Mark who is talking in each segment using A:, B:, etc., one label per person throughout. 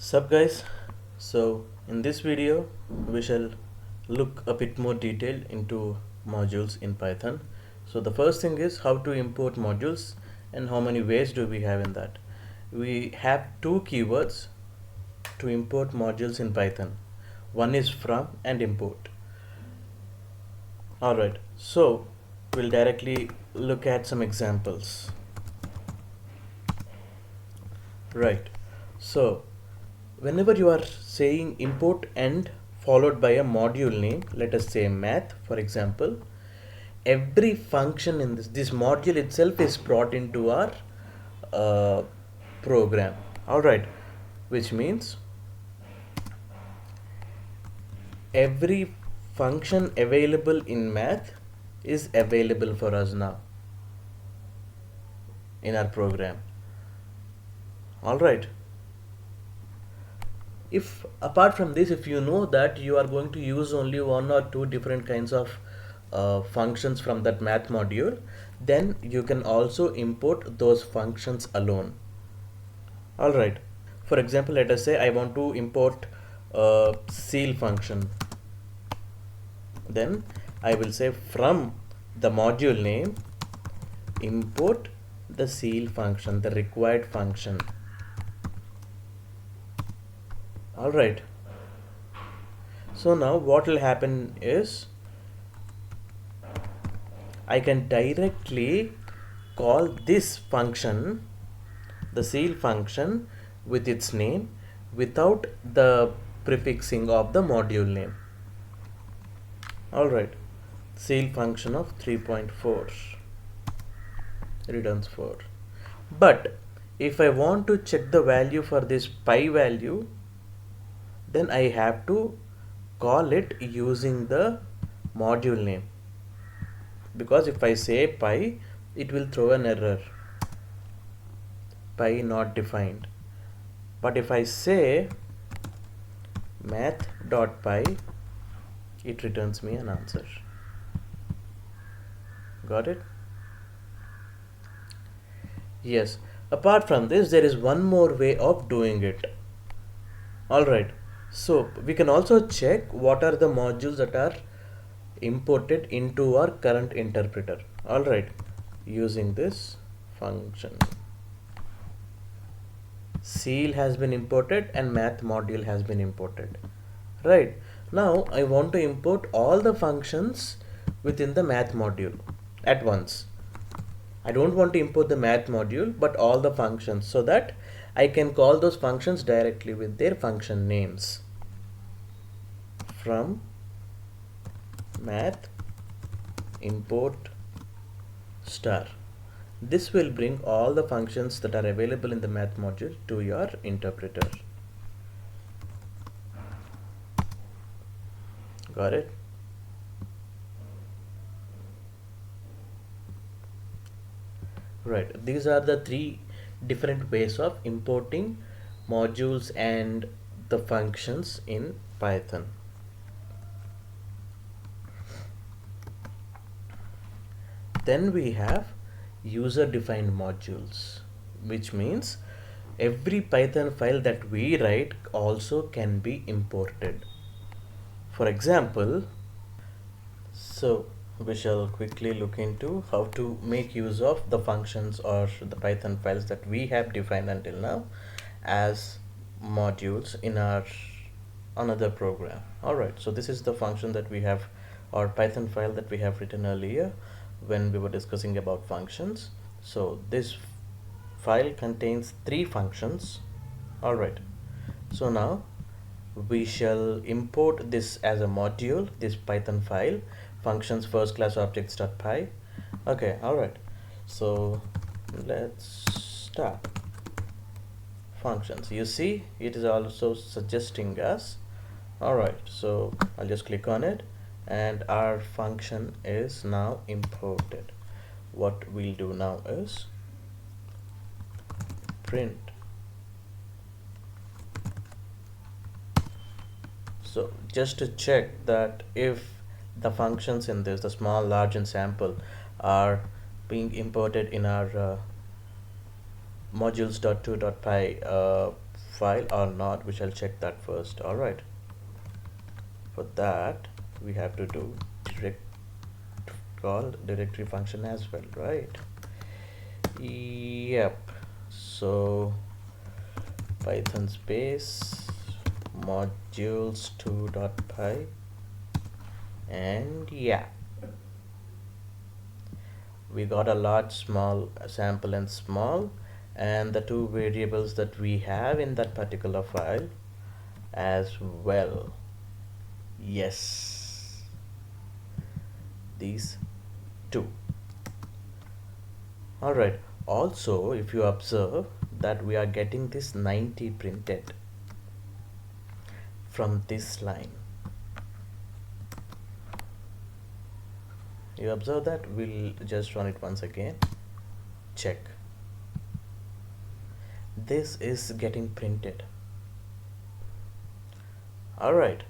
A: Sup guys, so in this video we shall look a bit more detailed into modules in Python. So the first thing is how to import modules and how many ways do we have in that. We have two keywords to import modules in Python. One is from and import. Alright, so we'll directly look at some examples. Right, so whenever you are saying import and followed by a module name, let us say math for example, every function in this module itself is brought into our uh, program. All right, which means every function available in math is available for us now in our program. All right, if apart from this, if you know that you are going to use only one or two different kinds of functions from that math module, then you can also import those functions alone. All right, for example, let us say I want to import a ceil function. Then I will say from the module name import the ceil function, the required function. All right, so now what will happen is I can directly call this function, the ceil function, with its name without the prefixing of the module name. All right, ceil function of 3.4 returns 4. But if I want to check the value for this pi value, then I have to call it using the module name, because if I say pi, it will throw an error, pi not defined. But if I say math.py, it returns me an answer. Got it? Yes, apart from this, there is one more way of doing it. All right, so we can also check what are the modules that are imported into our current interpreter. All right, using this function, ceil has been imported and math module has been imported. Right, now I want to import all the functions within the math module at once. I don't want to import the math module but all the functions, so that I can call those functions directly with their function names. From math import star. This will bring all the functions that are available in the math module to your interpreter. Got it? Right, these are the three different ways of importing modules and the functions in Python. Then we have user defined modules, which means every Python file that we write also can be imported. For example, so we shall quickly look into how to make use of the functions or the Python files that we have defined until now as modules in our another program. All right, so this is the function that we have, or Python file that we have written earlier when we were discussing about functions. So this file contains three functions. All right, so now we shall import this as a module, this Python file, functions first class objects.py. Okay, all right, so let's start functions. You see it is also suggesting us. All right, so I'll just click on it and our function is now imported. What we'll do now is print. So just to check that if the functions in this, the small, large and sample, are being imported in our modules.2.py file or not, we shall check that first. All right, for that we have to do direct call directory function as well, right? Yep. So python space modules2.py, and yeah, we got a large, small, sample and small, and the two variables that we have in that particular file as well. Yes, these two. All right, also if you observe that we are getting this 90 printed from this line, you observe that. We'll just run it once again, check. This is getting printed. All right,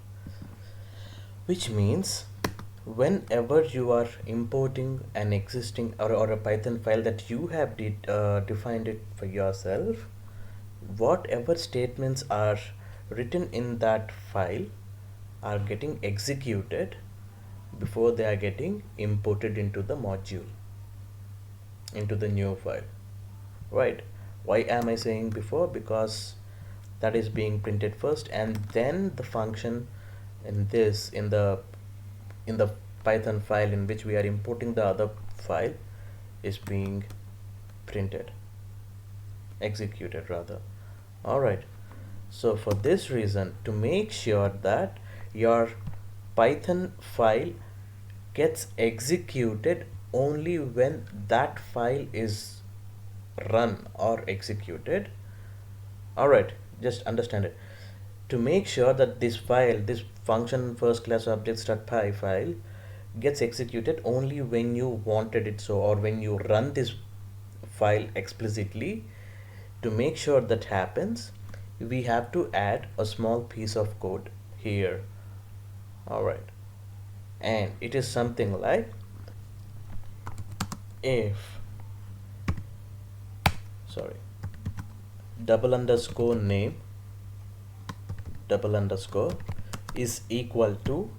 A: which means whenever you are importing an existing or a python file that you have defined it for yourself, whatever statements are written in that file are getting executed before they are getting imported into the module, into the new file, right? Why am I saying before? Because that is being printed first, and then the function in this in the python file in which we are importing the other file is being printed, executed rather. All right, so for this reason, to make sure that your python file gets executed only when that file is run or executed. All right, just understand it. To make sure that this file, this function first class objects.py file gets executed only when you wanted it so, or when you run this file explicitly, to make sure that happens, we have to add a small piece of code here. All right, and it is something like if, sorry, double underscore name double underscore is equal to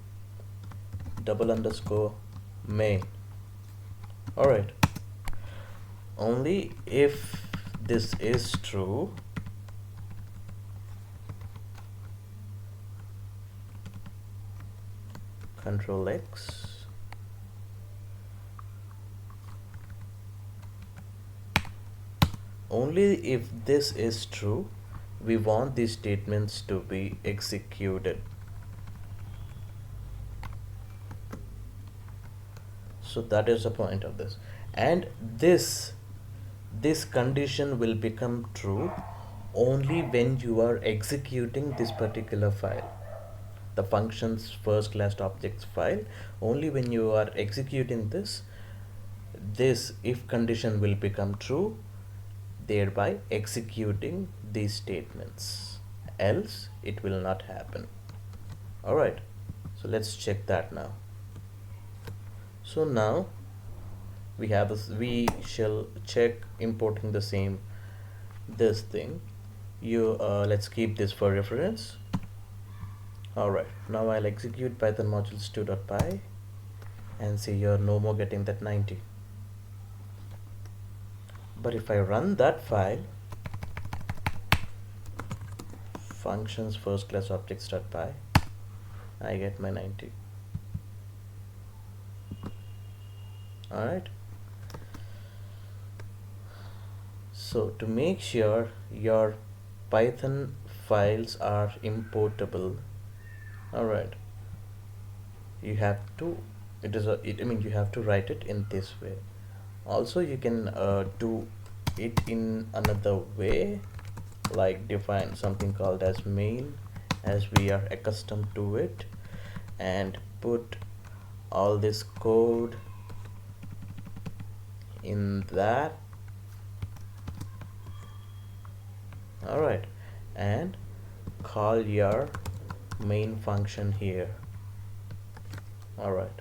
A: double underscore main. All right, only if this is true, Control X, only if this is true, we want these statements to be executed. So that is the point of this, and this condition will become true only when you are executing this particular file, the functions first class objects file. Only when you are executing this if condition will become true, thereby executing these statements, else it will not happen. All right, so let's check that now. So now we have this, we shall check importing the same this thing. Let's keep this for reference. All right, now I'll execute python modules2.py and see you're no more getting that 90. But if I run that file, functions first class objects.py, I get my 90. All right, so to make sure your python files are importable, all right, you have to, you have to write it in this way. Also you can do it in another way, like define something called as main, as we are accustomed to it, and put all this code in that. All right, and call your main function here. All right,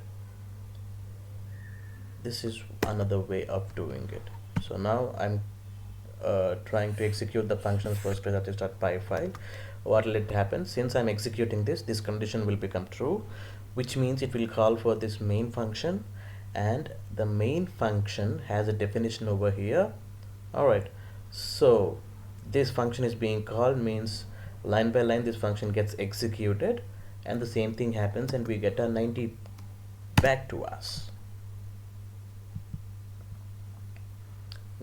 A: this is another way of doing it. So now I'm trying to execute the functions for space.py file, what will it happen? Since I'm executing this condition will become true, which means it will call for this main function, and the main function has a definition over here. All right, so this function is being called, means line by line this function gets executed, and the same thing happens, and we get a 90 back to us.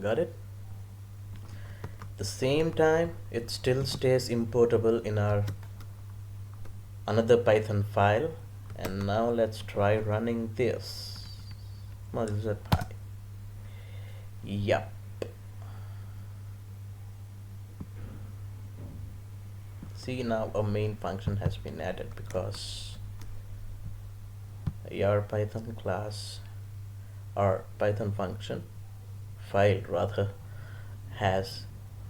A: Got it? The same time, it still stays importable in our another Python file. And now let's try running this. Now this is a pi. Yep. See, now a main function has been added because your Python class or Python function file rather has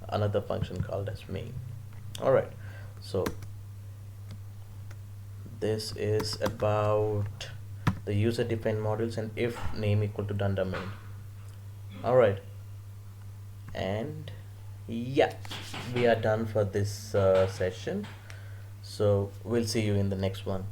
A: another function called as main. All right, so this is about the user defined modules and if name equal to dunder main. All right, and yeah, we are done for this session, so we'll see you in the next one.